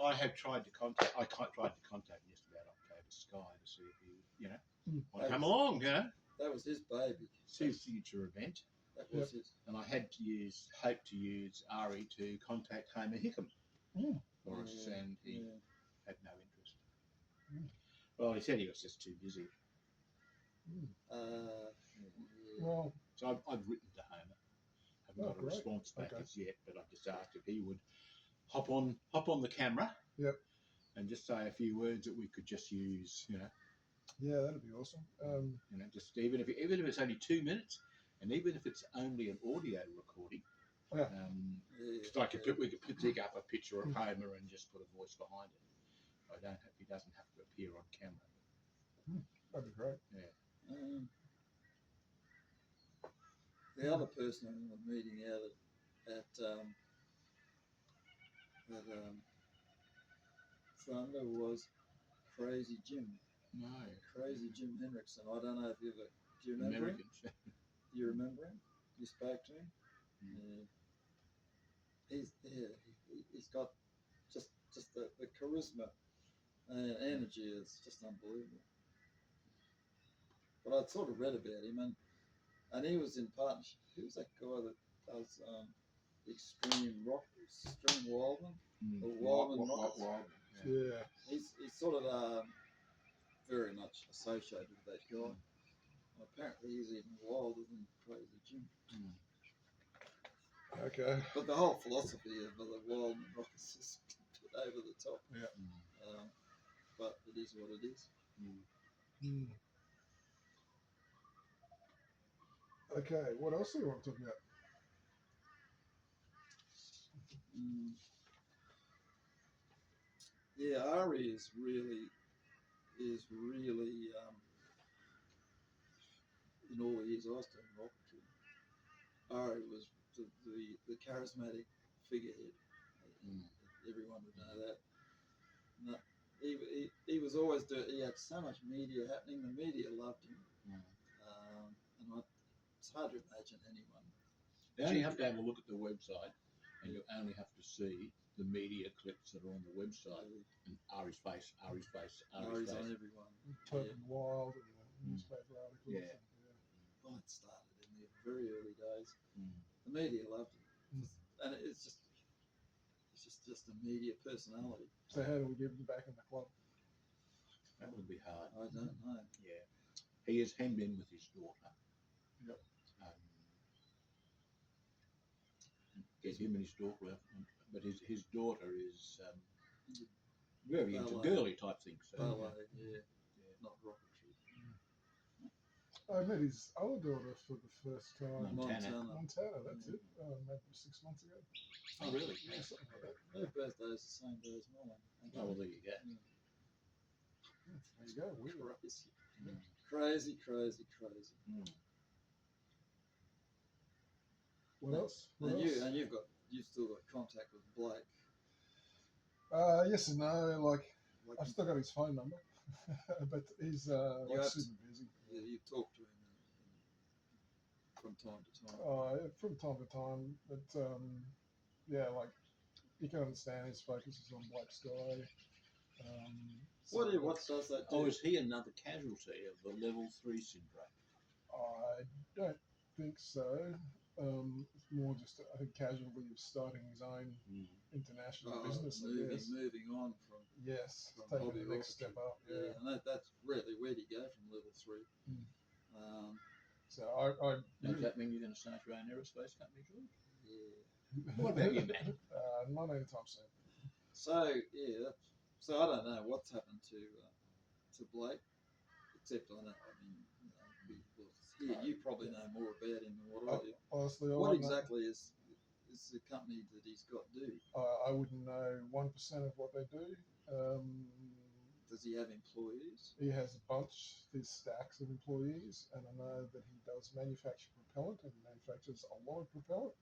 I have tried to contact. I tried to contact just about October Sky to see if he, want to come along. That was his baby. It's his future event. That was his. And I had to hope to use Ari to contact Homer Hickam for us, and he had no interest. Well, he said he was just too busy. Well, so I've written to Homer. I've not a response back as yet, but I've just asked if he would hop on the camera. And just say a few words that we could just use. Yeah, that'd be awesome. Just even if it's only 2 minutes. And even if it's only an audio recording, we could dig up a picture of Homer and just put a voice behind it. He doesn't have to appear on camera. That'd be great. Yeah. The other person I was meeting out at Thunder was Crazy Jim. No. Crazy Jim Hendrickson. I don't know if do you remember him? Do you remember him? You spoke to him? He's got just the charisma and energy is just unbelievable. But I'd sort of read about him, and he was in partnership. Who's that guy that does Extreme Wildman? Or Wildman Rockets? Yeah. He's sort of very much associated with that guy. Apparently he's even wilder than Crazy Jim. Okay. But the whole philosophy of the Wildman Rockets is over the top. Yeah. But it is what it is. Okay, what else do you want to talk about? Yeah, Ari is really in all the years I was doing rocketry, Ari was the charismatic figurehead. Everyone would know that. No, he was always he had so much media happening. The media loved him, and it's hard to imagine anyone. You only have to have a look at the website, and you only have to see the media clips that are on the website. And Ari's face. Ari's on everyone. Token Wild and the newspaper articles. Yeah. Well, it started in the very early days. The media loved him, and it's just a media personality. So how do we get him back in the club? That would be hard. I don't know. Yeah, he is hemmed in with his daughter. Yep. Get him and his daughter out, but his daughter is very into girly type things. So. Not rocketry. I met his other daughter for the first time. Montana, that's it. Maybe 6 months ago. Oh, really? Yeah, something like that. Her birthday is the same day as mine. Oh, well, there you go. There you go. Weird. Crazy. What else? You've still got contact with Blake. Yes and no. Like I've still got his phone number, but he's super busy. Yeah, you talk to him from time to time. From time to time, but like you can understand his focus is on Black Sky. What does that do? Oh, is he another casualty of the Level 3 syndrome? I don't think so. It's more just, I think, casualty of starting his own international business. Moving on from taking the next step up. Yeah, and that's really where do you go from Level 3? So I does that mean you're going to start your own aerospace company, George? Yeah. What about you, Matt? Not anytime soon. So I don't know what's happened to Blake, except I mean, here you probably know more about him than what I do. Honestly, what exactly is the company that he's got do? I wouldn't know 1% of what they do. Does he have employees? He has a bunch. There's stacks of employees, and I know that he does manufacture propellant and manufactures a lot of propellant.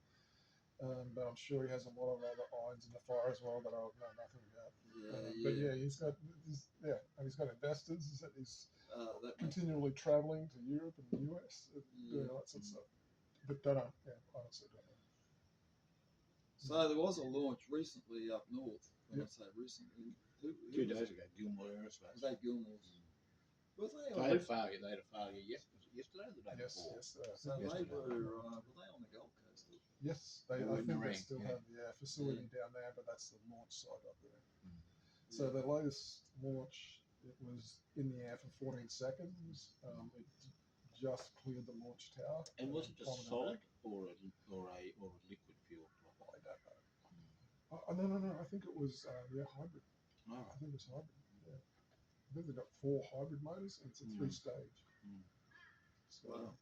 But I'm sure he has a lot of other irons in the fire as well that I know nothing about. But he's got investors that he's continually traveling to Europe and the US, doing all that sort of stuff. But honestly don't know. So there was a launch recently up north. When I say recently, who 2 was days it? ago, Gilmore Aerospace. Was that Gilmore's? Was they They on? had a failure. They had a failure yesterday or the day Yes, before? yes, So Yes, they they were they on the Gold Coast? yes. They I were in the think they ring, still yeah. have a facility down there, but that's the launch site up there. Mm. So the latest launch, it was in the air for 14 seconds. It just cleared the launch tower. And was it a plummeted solid back. or a liquid fuel? I don't know. No. I think it was hybrid. All I right. think it was hybrid. Yeah. I think they've got 4 hybrid motors, and it's a 3-stage. Mm. So Wow.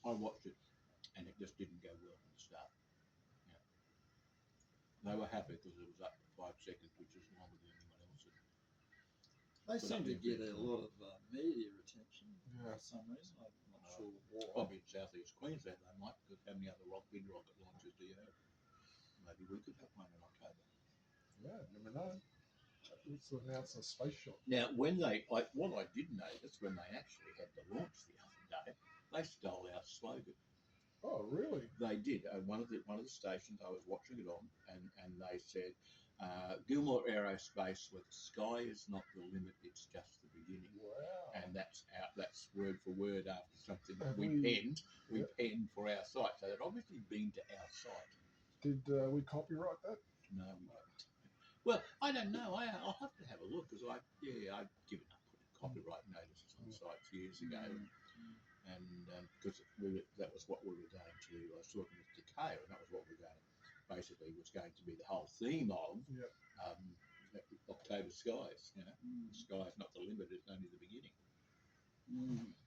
I watched it, and it just didn't go well from the start. Yeah. They were happy because it was up for 5 seconds, which is longer than anyone else. They But seem that to didn't get really a lot of media attention Yeah. for some reason. I'm not sure why. Probably in southeast Queensland they might, because how many other big rocket launches do you have? Maybe we could have one in October. yeah, never know. It's to announce a space shot. Now, what I did notice when they actually had the launch the other day, they stole our slogan. Oh, really? They did. One of the stations I was watching it on, and they said, Gilmore Aerospace, where the sky is not the limit, it's just the beginning. Wow. And that's word for word after something Have we we- penned. We penned for our site, so they'd obviously been to our site. Did we copyright that? No, we didn't. Well, I don't know. I'll have to have a look because I'd given up putting copyright notices on sites years ago, and because that was what we were going to. I was talking with Takeo, and that was what we were going to. Basically, was going to be the whole theme of October skies. You know, the sky is not the limit; it's only the beginning.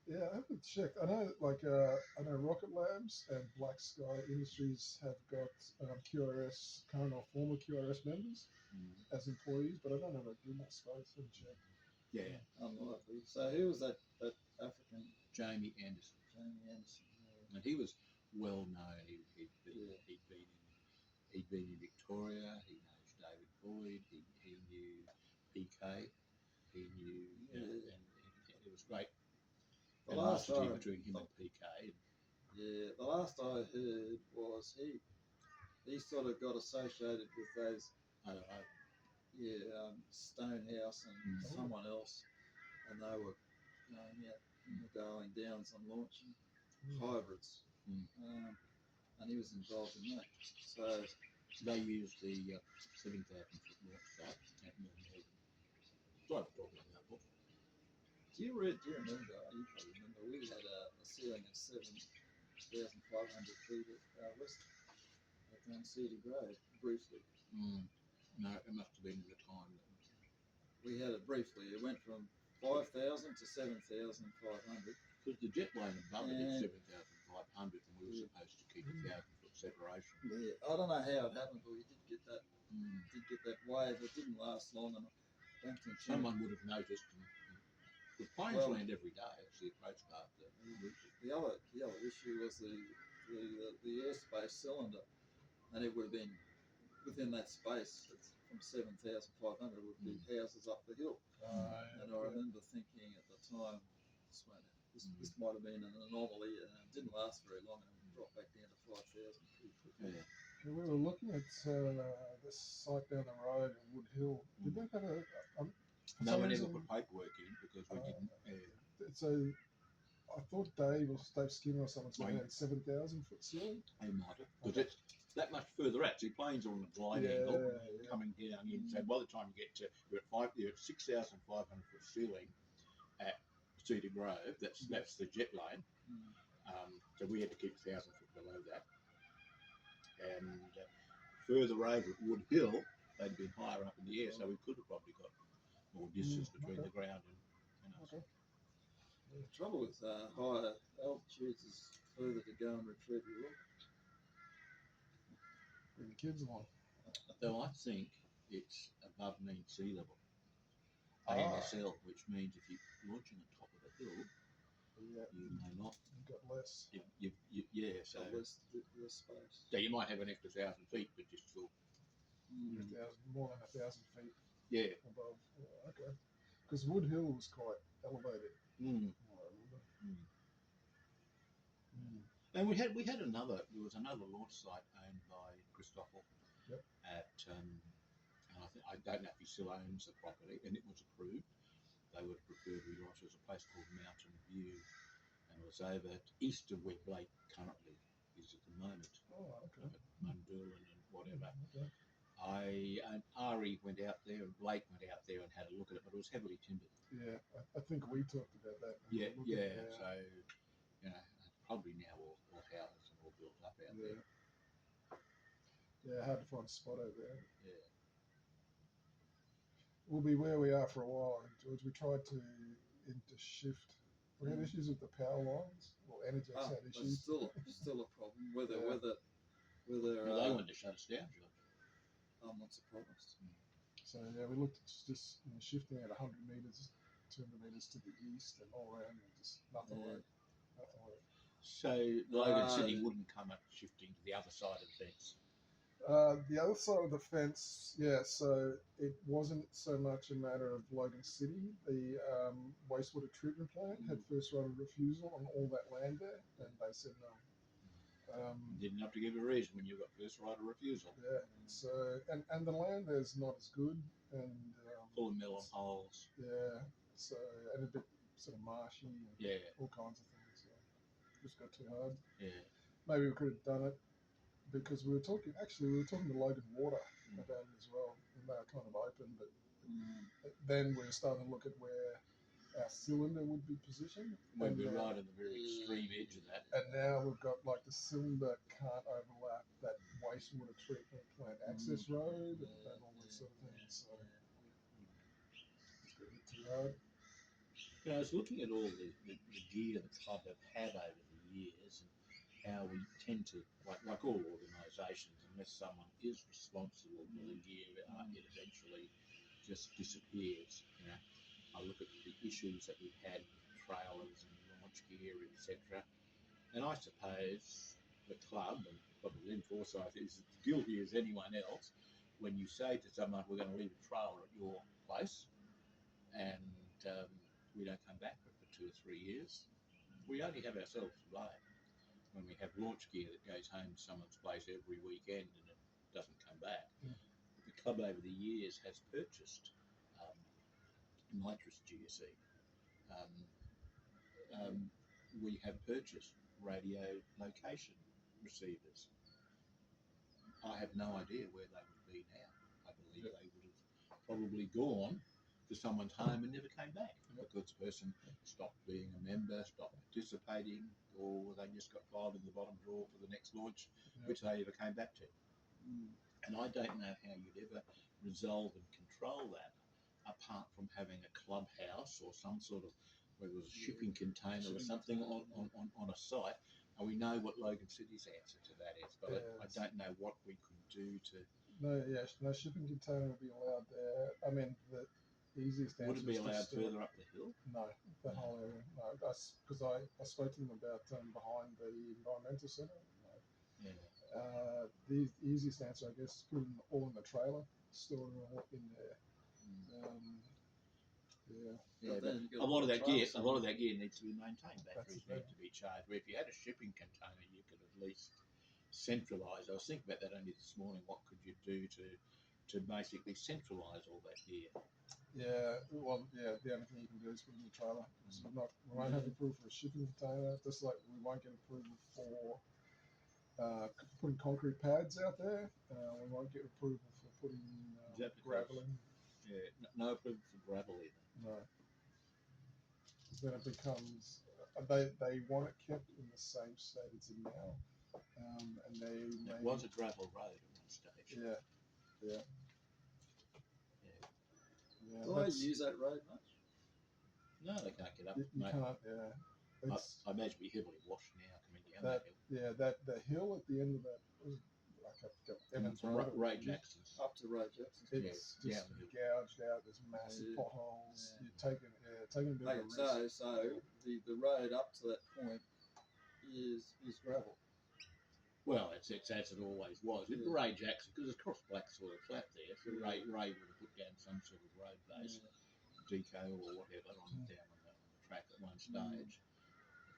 Yeah, I haven't checked. I know, I know Rocket Labs and Black Sky Industries have got QRS, current or former QRS members as employees, but I don't know about Gilmore Space. Haven't checked. Yeah, Unlikely. So who was that African? Jamie Anderson. Jamie Anderson. Yeah. And he was well known. He'd been in Victoria. He knows David Boyd. He knew PK. He knew, and it was great. The last between him and PK. Yeah, the last I heard was he sort of got associated with those. Stonehouse and someone else, and they were going out in the Darling Downs on launching hybrids, and he was involved in that. So they used the 7,000 foot launch site at Melbourne. So I've talked about that. do you remember? You probably remember we had a ceiling of 7,500 feet at West at Cedar Grove briefly. No, it must have been at the time. We had it briefly. It went from 5,000 to 7,500. Because the jet plane above it is 7,500, and we were supposed to keep 1,000 foot separation. Yeah, I don't know how it happened, but we did get that. Did get that wave. It didn't last long, and I don't think someone would have noticed. The planes land every day. It's the approach part. The other issue was the airspace cylinder, and it would have been within that space. It's from 7,500 would be houses up the hill. And I remember thinking at the time, this might have been an anomaly, and it didn't last very long, and it dropped back down to 5,000 pretty quickly. Yeah. We were looking at this site down the road in Wood Hill. Did they have no, we never put paperwork in because we didn't. So I thought Dave Skinner or someone said they had 7,000 foot ceiling. They might have, because it's that much further out. See, planes are on a glide angle coming down in. So by the time you get to, you're at 6,500 foot ceiling at Cedar Grove. That's the jet lane. So we had to keep 1,000 foot below that. And further over at Wood Hill, they'd been higher up in the air, so we could have probably got more distance between the ground and us. The trouble with higher altitudes is further to go and retrieve your rocket. Bring the kids along. Though I think it's above mean sea level. AMSL, which means if you're launching on top of a hill, you may not. You've got less. So less space. So you might have an extra 1,000 feet, but just still. More than 1,000 feet. Yeah. Above. Yeah, okay. Because Wood Hill was quite elevated. I remember. And we had another. There was another launch site owned by Christoffel. Yep. At and I don't know if he still owns the property, and it was approved. They would have preferred we launched. It was a place called Mountain View, and it was over east of where Blake currently is at the moment. Oh, okay. At Mundoolan and whatever. Okay. And Ari went out there, and Blake went out there and had a look at it, but it was heavily timbered. Yeah, I think we talked about that. Yeah. So, probably now all houses and all built up out there. Yeah, hard to find a spot over there. Yeah. We'll be where we are for a while, George. We tried to intershift. We had issues with the power lines. Well, Energex had But issues. still a problem. Whether Well, they wanted to shut us down, George. I'm not surprised. So yeah, we looked at just shifting at 100 meters, 200 meters to the east and all around, and just nothing worked. Nothing worked. So Logan City wouldn't come up shifting to the other side of the fence. The other side of the fence, yeah. So it wasn't so much a matter of Logan City. The wastewater treatment plant had first right of refusal on all that land there, and they said no. Didn't have to give a reason when you got first right of refusal. Yeah. So and the land there's not as good, and Full of melon holes. yeah. So and a bit sort of marshy, and all kinds of things. So just got too hard. Yeah. Maybe we could have done it because we were talking to Logan Water about it as well, and they were kind of open, but then we were starting to look at where our cylinder would be positioned. We'd be right at the very extreme edge of that. And now we've got like the cylinder can't overlap that wastewater treatment plant access road and all that sort of thing. So it's a bit too hard. I was looking at all the gear the club have had over the years and how we tend to, like all organisations, unless someone is responsible for the gear, it eventually just disappears. I look at the issues that we've had with trailers and launch gear, etc. And I suppose the club, and probably Lynn Forsyth, is as guilty as anyone else when you say to someone, we're going to leave a trailer at your place and we don't come back for 2 or 3 years. We only have ourselves to blame when we have launch gear that goes home to someone's place every weekend and it doesn't come back. The club over the years has purchased nitrous GSE. We have purchased radio location receivers. I have no idea where they would be now. I believe they would have probably gone to someone's home and never came back because the person stopped being a member, stopped participating, or they just got filed in the bottom drawer for the next launch, which they never came back to. And I don't know how you'd ever resolve and control that apart from having a clubhouse or some sort of, whether it was a shipping container or something on a site. And we know what Logan City's answer to that is, but I don't know what we could do to... No shipping container would be allowed there. I mean, the easiest answer would it be allowed further up the hill? No, that whole area. No, because I spoke to them about behind the environmental centre. No. Yeah. The easiest answer, I guess, is put them all in the trailer, store it all in there. A lot of that gear needs to be maintained. Batteries need to be charged. Where if you had a shipping container, you could at least centralise. I was thinking about that only this morning. What could you do to basically centralise all that gear? The only thing you can do is put it in the trailer. So we won't have approval for a shipping container, just like we won't get approval for putting concrete pads out there. We won't get approval for putting gravel in. Yeah, no approval for gravel either. No. Then it becomes they want it kept in the same state it's in now, and it was a gravel road at one stage. Yeah. Do I use that road much? No, they can't get up. You can't. Yeah. I imagine it'll be heavily washed now coming down that hill. Yeah, the hill at the end of that was like up to Evans Road. Ray Jackson's. Up to Ray Jackson's. It's just gouged out. There's massive potholes. You're taking a bit of a risk. So the road up to that point is gravel. Well, it's as it always was. With Ray Jackson, because it's across black soil flat there, so Ray would have put down some sort of road base, deco or whatever, down on the track at one stage.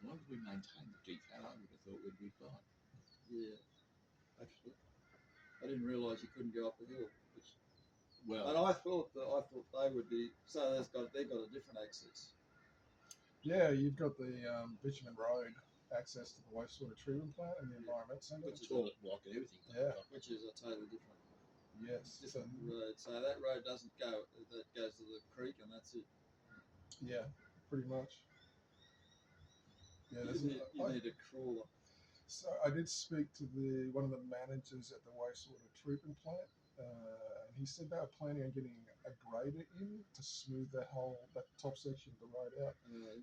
As long as we maintain the decal, I would have thought we'd be fine. Yeah, actually, I didn't realise you couldn't go up the hill. Well, And I thought they would be. So they've got a different access. Yeah, you've got the bitumen road access to the wastewater treatment plant and the environment centre. the toilet block and everything. Yeah. Which is a totally different. Yes. Different road. So that road doesn't go. That goes to the creek, and that's it. Yeah, pretty much. Yeah, you need a crawler. So I did speak to one of the managers at the wastewater treatment plant, and he said they were planning on getting a grader in to smooth that top section of the road out,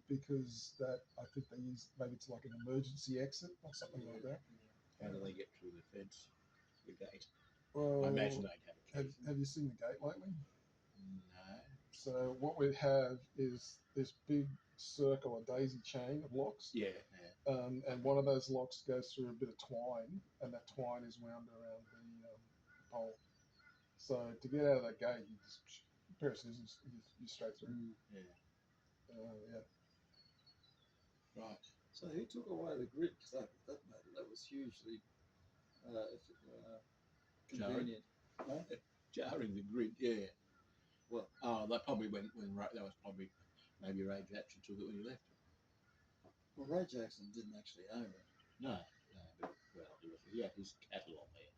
because I think they use, maybe it's like an emergency exit or something like that. How do they get through the fence, the gate? Well, I imagine they'd have a key. Have you seen the gate lately? No. So what we have is this big circle, a daisy chain of locks. Yeah. And one of those locks goes through a bit of twine, and that twine is wound around the pole. So to get out of that gate, you just a pair of scissors, you straight through. Yeah. Right. So who took away the grid? Because that was hugely convenient. Jarring the grid, yeah. Well, that probably when that was probably maybe Ray Jackson took it when he left. Well, Ray Jackson didn't actually own it. No, but he had his cattle on there.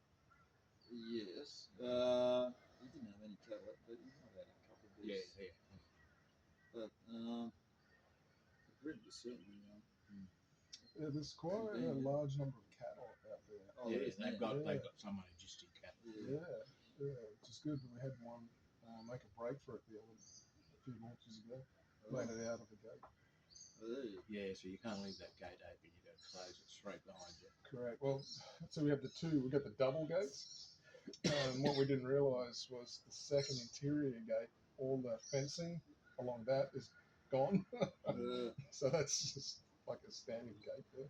Yes. He didn't have any cattle, but he might have had a couple of bits. Yeah. But the grid was certainly. There's quite a large number of cattle out there. Oh, yeah, they've got some unregistered cattle. Yeah, which is good. We had one make a break for it a few launches ago. Made it out of the gate. Yeah, so you can't leave that gate open. You've got to close it straight behind you. Correct. Well, so we have we've got the double gates. What we didn't realise was the second interior gate, all the fencing along that is gone. So that's just like a standing gate there.